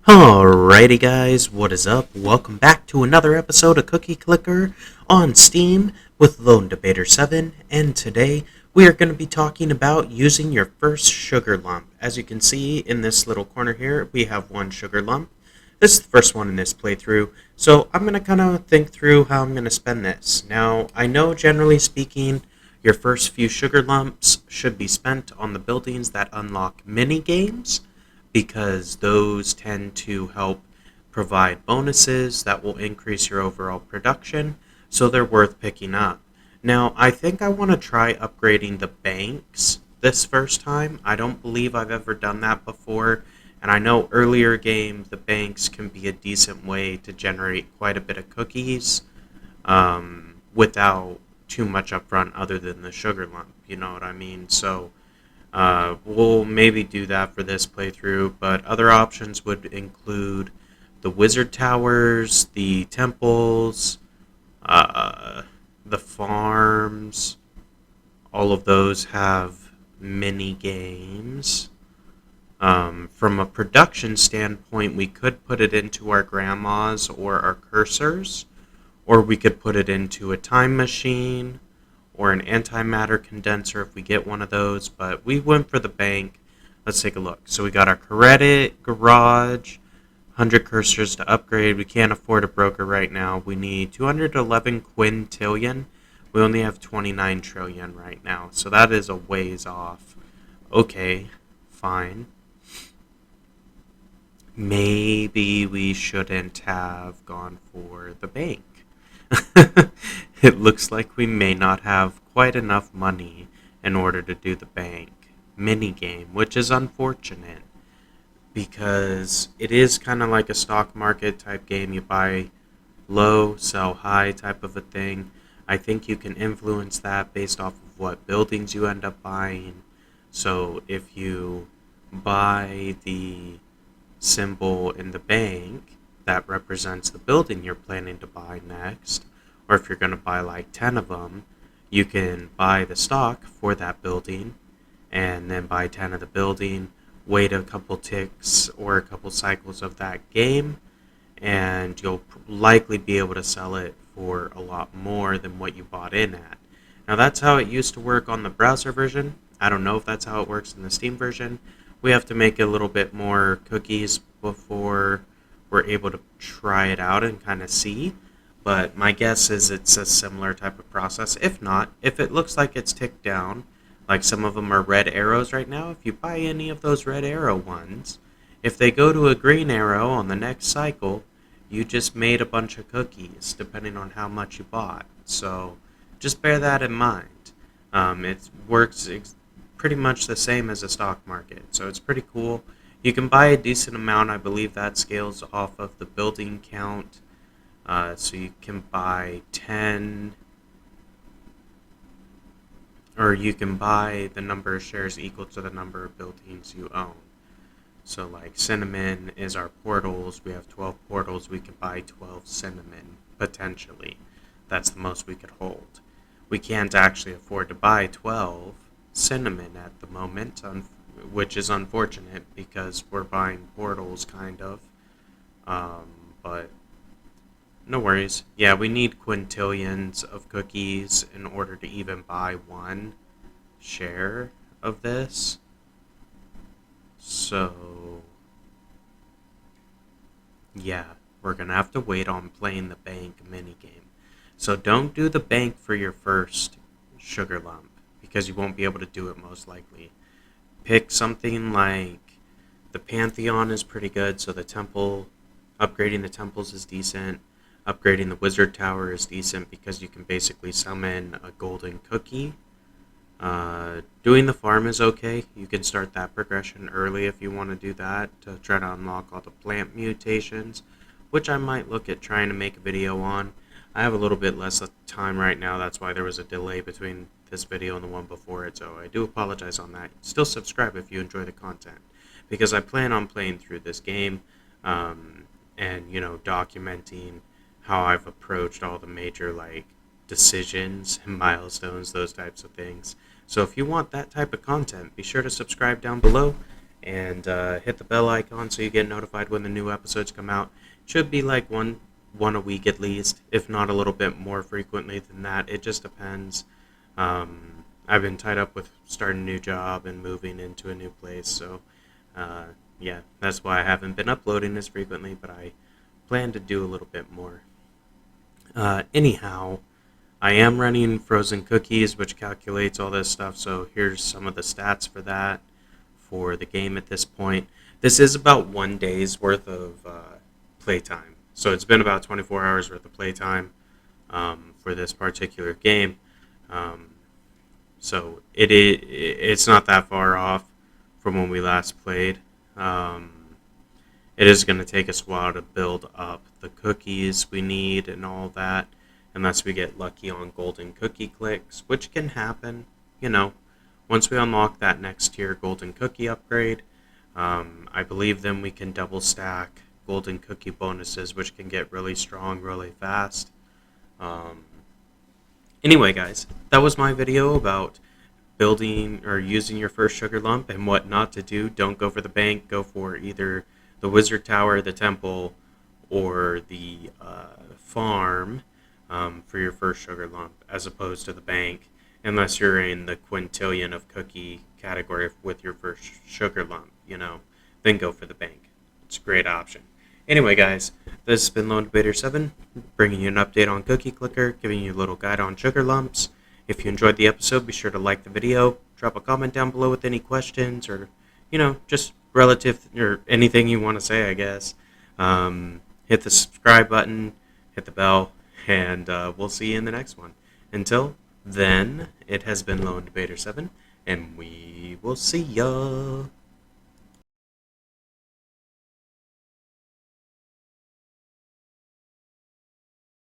Alrighty guys, what is up? Welcome back to another episode of Cookie Clicker on Steam with Lone Debater 7, and today we are going to be talking about using your first sugar lump. As you can see in this little corner here, we have one sugar lump. This is the first one in this playthrough, so I'm going to kind of think through how I'm going to spend this. Now, I know generally speaking, your first few sugar lumps should be spent on the buildings that unlock mini-games, because those tend to help provide bonuses that will increase your overall production, so they're worth picking up. Now, I think I want to try upgrading the banks this first time. I don't believe I've ever done that before, and I know earlier game the banks can be a decent way to generate quite a bit of cookies without too much upfront other than the sugar lump, you know what I mean? So we'll maybe do that for this playthrough, but other options would include the wizard towers, the temples, the farms. All of those have mini games. From a production standpoint, we could put it into our grandmas or our cursors, or we could put it into a time machine or an antimatter condenser if we get one of those, but we went for the bank. Let's take a look. So we got our credit, garage, 100 cursors to upgrade. We can't afford a broker right now. We need 211 quintillion. We only have 29 trillion right now, so that is a ways off. Okay, fine. Maybe we shouldn't have gone for the bank. It looks like we may not have quite enough money in order to do the bank minigame, which is unfortunate because it is kind of like a stock market type game. You buy low, sell high type of a thing. I think you can influence that based off of what buildings you end up buying. So if you buy the symbol in the bank that represents the building you're planning to buy next, or if you're going to buy like 10 of them, you can buy the stock for that building and then buy 10 of the building, wait a couple ticks or a couple cycles of that game, and you'll likely be able to sell it for a lot more than what you bought in at. Now that's how it used to work on the browser version. I don't know if that's how it works in the Steam version. We have to make a little bit more cookies before we're able to try it out and kind of see. But my guess is it's a similar type of process. If not, if it looks like it's ticked down, like some of them are red arrows right now, if you buy any of those red arrow ones, if they go to a green arrow on the next cycle, you just made a bunch of cookies, depending on how much you bought. So just bear that in mind. It works pretty much the same as a stock market, so it's pretty cool. You can buy a decent amount. I believe that scales off of the building count. So you can buy 10, or you can buy the number of shares equal to the number of buildings you own. So like cinnamon is our portals. We have 12 portals. We can buy 12 cinnamon, potentially. That's the most we could hold. We can't actually afford to buy 12 cinnamon at the moment, which is unfortunate because we're buying portals, kind of. But no worries. Yeah, we need quintillions of cookies in order to even buy one share of this. So, yeah, we're going to have to wait on playing the bank minigame. So don't do the bank for your first sugar lump, because you won't be able to do it most likely. Pick something like the Pantheon is pretty good, so the temple, upgrading the temples is decent. Upgrading the wizard tower is decent because you can basically summon a golden cookie. Doing the farm is okay. You can start that progression early if you want to do that, to try to unlock all the plant mutations, which I might look at trying to make a video on. I have a little bit less time right now, that's why there was a delay between this video and the one before it, so I do apologize on that. Still subscribe if you enjoy the content, because I plan on playing through this game, and, you know, documenting how I've approached all the major, like, decisions and milestones, those types of things. So if you want that type of content, be sure to subscribe down below, and hit the bell icon so you get notified when the new episodes come out. Should be like one a week at least, if not a little bit more frequently than that. It just depends. I've been tied up with starting a new job and moving into a new place, so uh, yeah, that's why I haven't been uploading as frequently, but I plan to do a little bit more. Anyhow, I am running frozen cookies, which calculates all this stuff, so here's some of the stats for that for the game at this point. This is about 1 day's worth of playtime, so it's been about 24 hours worth of playtime for this particular game. Um, so it's not that far off from when we last played. Um, it is going to take us a while to build up the cookies we need and all that, unless we get lucky on golden cookie clicks, which can happen, you know, once we unlock that next tier golden cookie upgrade. I believe then we can double stack golden cookie bonuses, which can get really strong really fast. Um, anyway, guys, that was my video about building or using your first sugar lump and what not to do. Don't go for the bank. Go for either the wizard tower, the temple, or the farm for your first sugar lump, as opposed to the bank, unless you're in the quintillion of cookie category with your first sugar lump, then go for the bank. It's a great option. Anyway, guys, this has been Lone Debater 7, bringing you an update on Cookie Clicker, giving you a little guide on sugar lumps. If you enjoyed the episode, be sure to like the video, drop a comment down below with any questions, or, just relative, or anything you want to say, I guess. Hit the subscribe button, hit the bell, and we'll see you in the next one. Until then, it has been Lone Debater 7, and we will see ya.